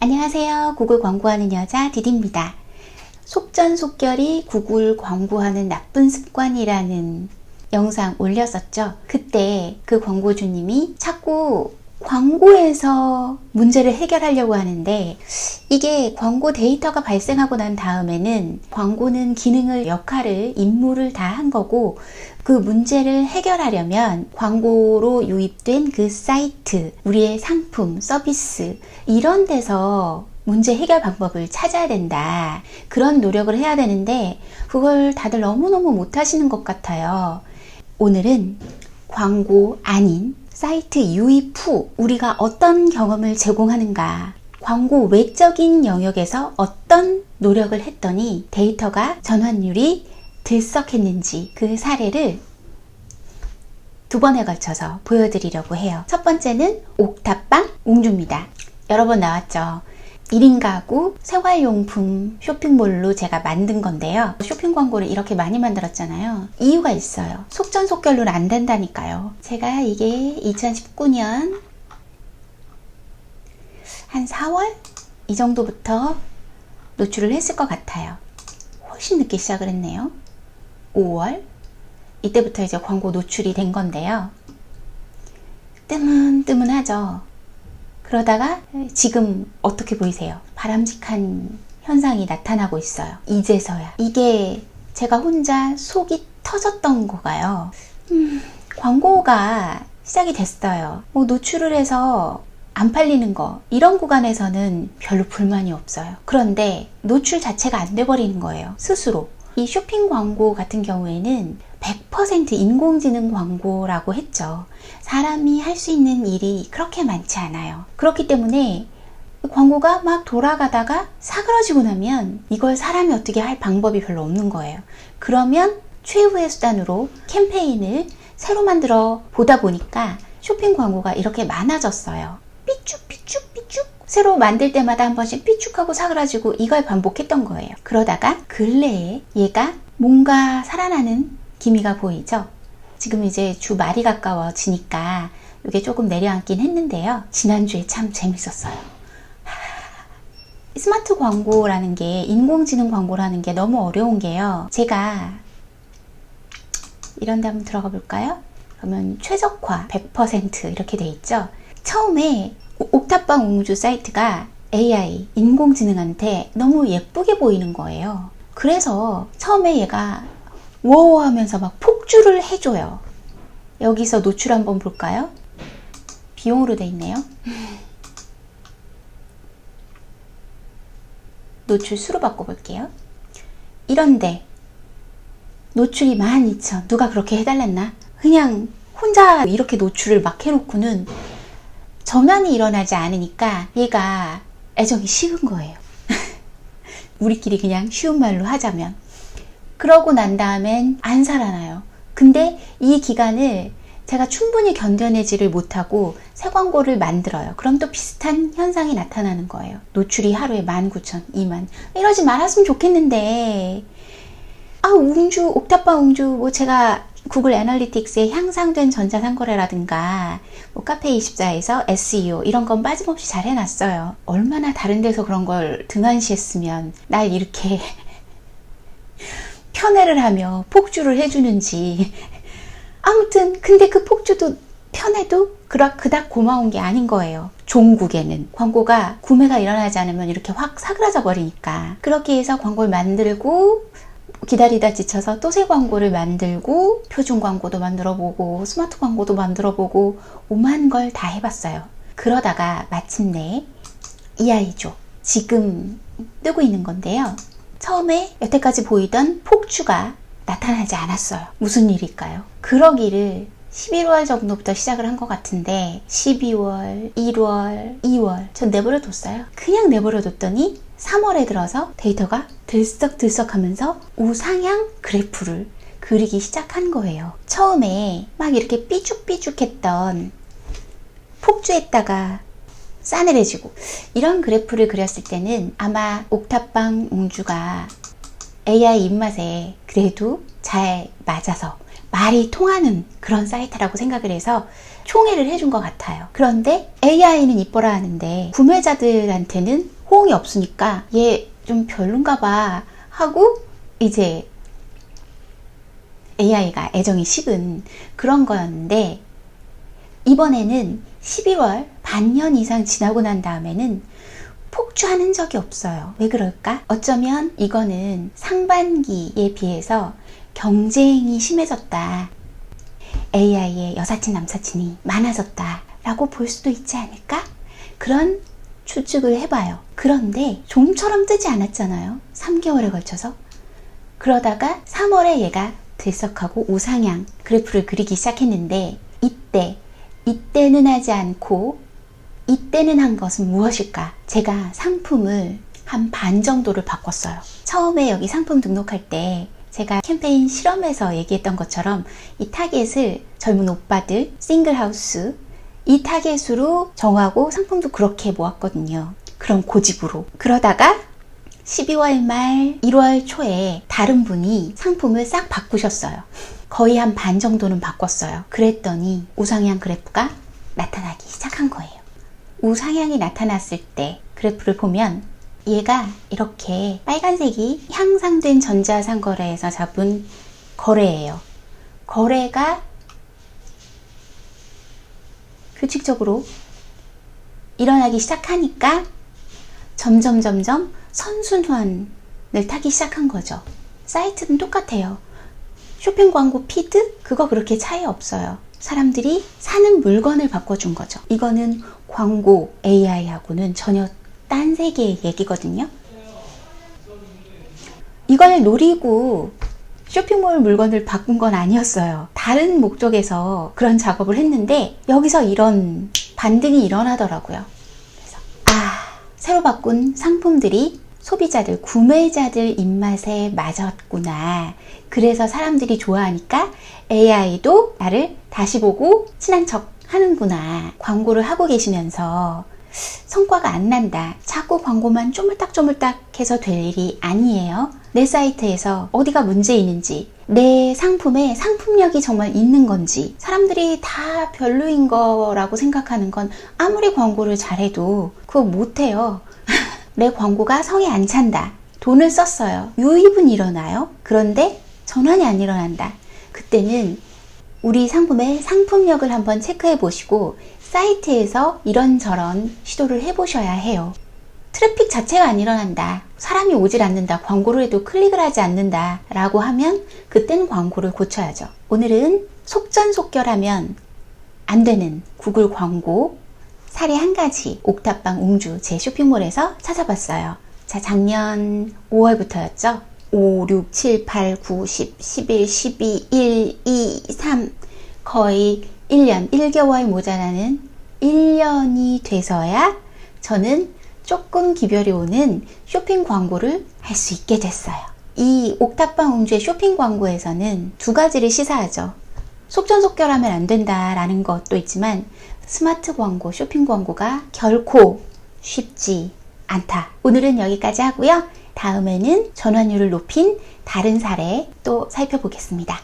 안녕하세요. 구글 광고하는 여자 디디입니다. 속전속결이 구글 광고하는 나쁜 습관이라는 영상 올렸었죠. 그때 그 광고주님이 자꾸 광고에서 문제를 해결하려고 하는데 이게 광고 데이터가 발생하고 난 다음에는 광고는 기능을, 역할을, 임무를 다 한 거고 그 문제를 해결하려면 광고로 유입된 그 사이트, 우리의 상품, 서비스 이런 데서 문제 해결 방법을 찾아야 된다. 그런 노력을 해야 되는데 그걸 다들 너무너무 못하시는 것 같아요. 오늘은 광고 아닌 사이트 유입 후 우리가 어떤 경험을 제공하는가, 광고 외적인 영역에서 어떤 노력을 했더니 데이터가 전환율이 들썩했는지 그 사례를 두 번에 걸쳐서 보여드리려고 해요. 첫 번째는 옥탑방 웅주입니다. 여러 번 나왔죠. 1인 가구 생활용품 쇼핑몰로 제가 만든 건데요. 쇼핑 광고를 이렇게 많이 만들었잖아요. 이유가 있어요. 속전속결로는 안 된다니까요. 제가 이게 2019년 한 4월? 이 정도부터 노출을 했을 것 같아요. 훨씬 늦게 시작을 했네요. 5월? 이때부터 이제 광고 노출이 된 건데요. 뜨문뜨문하죠. 그러다가 지금 어떻게 보이세요? 바람직한 현상이 나타나고 있어요. 이제서야. 이게 제가 혼자 속이 터졌던 거가요. 광고가 시작이 됐어요. 노출을 해서 안 팔리는 거 이런 구간에서는 별로 불만이 없어요. 그런데 노출 자체가 안 돼버리는 거예요. 스스로. 이 쇼핑 광고 같은 경우에는 100% 인공지능 광고라고 했죠. 사람이 할 수 있는 일이 그렇게 많지 않아요. 그렇기 때문에 광고가 막 돌아가다가 사그러지고 나면 이걸 사람이 어떻게 할 방법이 별로 없는 거예요. 그러면 최후의 수단으로 캠페인을 새로 만들어 보다 보니까 쇼핑 광고가 이렇게 많아졌어요. 삐쭉삐쭉삐쭉 새로 만들 때마다 한 번씩 삐쭉하고 사그라지고 이걸 반복했던 거예요. 그러다가 근래에 얘가 뭔가 살아나는 기미가 보이죠? 지금 이제 주 말이 가까워지니까 이게 조금 내려앉긴 했는데요. 지난주에 참 재밌었어요. 스마트 광고라는 게, 인공지능 광고라는 게 너무 어려운 게요. 제가 이런 데 한번 들어가 볼까요? 그러면 최적화 100% 이렇게 돼 있죠. 처음에 옥탑방 웅주 사이트가 AI, 인공지능한테 너무 예쁘게 보이는 거예요. 그래서 처음에 얘가 워워 하면서 막 폭주를 해줘요. 여기서 노출 한번 볼까요? 비용으로 돼 있네요. 노출 수로 바꿔볼게요. 이런데 노출이 12,000. 누가 그렇게 해달랬나? 그냥 혼자 이렇게 노출을 막 해놓고는 전환이 일어나지 않으니까 얘가 애정이 식은 거예요. 우리끼리 그냥 쉬운 말로 하자면. 그러고 난 다음엔 안 살아나요. 근데 이 기간을 제가 충분히 견뎌내지를 못하고 새 광고를 만들어요. 그럼 또 비슷한 현상이 나타나는 거예요. 노출이 하루에 19,000, 2만. 이러지 말았으면 좋겠는데. 웅주, 옥탑방 웅주, 제가 구글 애널리틱스에 향상된 전자상거래라든가 카페24에서 SEO 이런 건 빠짐없이 잘 해놨어요. 얼마나 다른 데서 그런 걸 등한시했으면 날 이렇게 편애를 하며 폭주를 해주는지. 아무튼 근데 그 폭주도 편애도 그닥 고마운 게 아닌 거예요. 종국에는 광고가 구매가 일어나지 않으면 이렇게 확 사그라져 버리니까. 그렇게 해서 광고를 만들고 기다리다 지쳐서 또 새 광고를 만들고 표준 광고도 만들어보고 스마트 광고도 만들어보고 오만 걸 다 해봤어요. 그러다가 마침내 이 아이죠. 지금 뜨고 있는 건데요. 처음에 여태까지 보이던 폭주가 나타나지 않았어요. 무슨 일일까요? 그러기를 11월 정도부터 시작을 한 것 같은데 12월, 1월, 2월 전 내버려 뒀어요. 그냥 내버려 뒀더니 3월에 들어서 데이터가 들썩들썩 하면서 우상향 그래프를 그리기 시작한 거예요. 처음에 막 이렇게 삐죽삐죽했던 폭주했다가 싸늘해지고 이런 그래프를 그렸을 때는 아마 옥탑방 웅주가 AI 입맛에 그래도 잘 맞아서 말이 통하는 그런 사이트라고 생각을 해서 총애를 해준 것 같아요. 그런데 AI는 이뻐라 하는데 구매자들한테는 호응이 없으니까 얘 좀 별론가 봐 하고 이제 AI가 애정이 식은 그런 거였는데, 이번에는 11월 반년 이상 지나고 난 다음에는 폭주하는 적이 없어요. 왜 그럴까? 어쩌면 이거는 상반기에 비해서 경쟁이 심해졌다, AI의 여사친 남사친이 많아졌다 라고 볼 수도 있지 않을까? 그런 추측을 해봐요. 그런데 좀처럼 뜨지 않았잖아요. 3개월에 걸쳐서. 그러다가 3월에 얘가 들썩하고 우상향 그래프를 그리기 시작했는데, 이때는 하지 않고 이때는 한 것은 무엇일까? 제가 상품을 한 반 정도를 바꿨어요. 처음에 여기 상품 등록할 때 제가 캠페인 실험에서 얘기했던 것처럼 이 타겟을 젊은 오빠들, 싱글하우스 이 타겟으로 정하고 상품도 그렇게 모았거든요. 그런 고집으로. 그러다가 12월 말 1월 초에 다른 분이 상품을 싹 바꾸셨어요. 거의 한 반 정도는 바꿨어요. 그랬더니 우상향 그래프가 나타나기 시작한 거예요. 우상향이 나타났을 때 그래프를 보면 얘가 이렇게 빨간색이 향상된 전자상거래에서 잡은 거래예요. 거래가 규칙적으로 일어나기 시작하니까 점점 선순환을 타기 시작한 거죠. 사이트는 똑같아요. 쇼핑 광고 피드? 그거 그렇게 차이 없어요. 사람들이 사는 물건을 바꿔준 거죠. 이거는 광고 AI하고는 전혀 딴 세계의 얘기거든요. 이걸 노리고 쇼핑몰 물건을 바꾼 건 아니었어요. 다른 목적에서 그런 작업을 했는데 여기서 이런 반등이 일어나더라고요. 그래서 새로 바꾼 상품들이 소비자들, 구매자들 입맛에 맞았구나. 그래서 사람들이 좋아하니까 AI도 나를 다시 보고 친한 척 하는구나. 광고를 하고 계시면서 성과가 안 난다. 자꾸 광고만 쪼물딱쪼물딱 해서 될 일이 아니에요. 내 사이트에서 어디가 문제 있는지, 내 상품에 상품력이 정말 있는 건지, 사람들이 다 별로인 거라고 생각하는 건 아무리 광고를 잘해도 그거 못해요. 내 광고가 성에 안 찬다. 돈을 썼어요. 유입은 일어나요. 그런데 전환이 안 일어난다. 그때는 우리 상품의 상품력을 한번 체크해 보시고 사이트에서 이런저런 시도를 해보셔야 해요. 트래픽 자체가 안 일어난다. 사람이 오질 않는다. 광고를 해도 클릭을 하지 않는다. 라고 하면 그때는 광고를 고쳐야죠. 오늘은 속전속결하면 안 되는 구글 광고 사례 한 가지 옥탑방 웅주 제 쇼핑몰에서 찾아봤어요. 자, 작년 5월부터였죠. 5, 6, 7, 8, 9, 10, 11, 12, 1, 2, 3 거의 1년, 1개월 모자라는 1년이 돼서야 저는 조금 기별이 오는 쇼핑 광고를 할 수 있게 됐어요. 이 옥탑방 웅주의 쇼핑 광고에서는 두 가지를 시사하죠. 속전속결하면 안 된다라는 것도 있지만 스마트 광고, 쇼핑 광고가 결코 쉽지 않다. 오늘은 여기까지 하고요. 다음에는 전환율을 높인 다른 사례 또 살펴보겠습니다.